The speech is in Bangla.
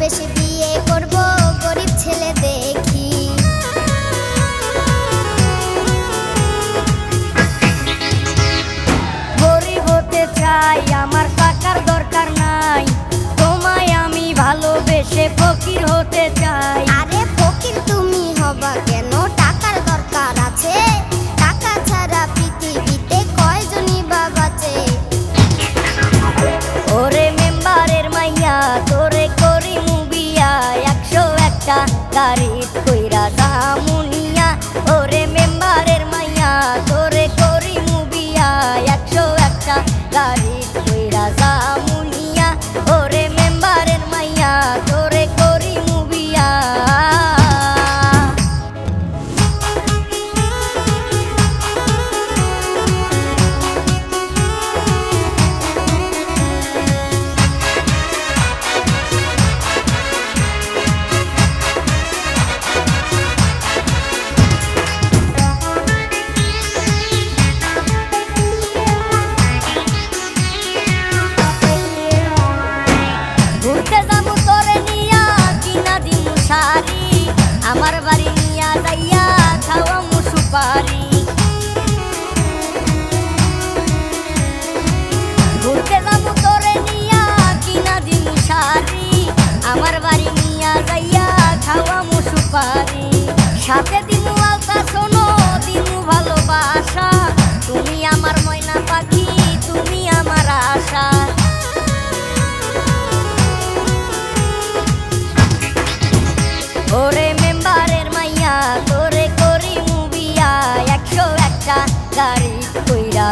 ভালোবেসে বিয়ে করব গরিব ছেলে দেখি। গরিব হতে চাই, আমার টাকার দরকার নাই, তোমায় আমি ভালোবেসে ফকির হতে চাই। আরে ফকির তুমি হবা কেন, টাকার দরকার আছে, টাকা ছাড়া পৃথিবীতে কয়জনই বা বাঁচে। ওরে মেম্বারের মাইয়া তোরে করি মুবিয়া, 101টা গাড়ি কইরা দামুনিয়া। ওরে মেম্বারের মাইয়া তোরে করি মুবিয়া, 101টা গাড়ি কইরা দামুনিয়া। ওরে মেম্বারের মাইয়া তোরে করি মুবিয়া। ঘুরতে যাবো তোরে নিয়া, কিনা দিমু শাড়ি, আমার বাড়ি নিয়া যাইয়া খাওয়ামু সুপারি। ঘুরতে যাবো তোরে নিয়া, কিনা দিমু শাড়ি, আমার বাড়ি নিয়া যাইয়া খাওয়ামু সুপারি। সাথে দিমু আলতা শোনো, দিমু ভালোবাসা, তুমি আমার ময়না পাখি, তুমি আমার আশা। ওরে মেম্বারের মাইয়া তোরে করি মুবিয়া, 101টা গাড়ি কইরা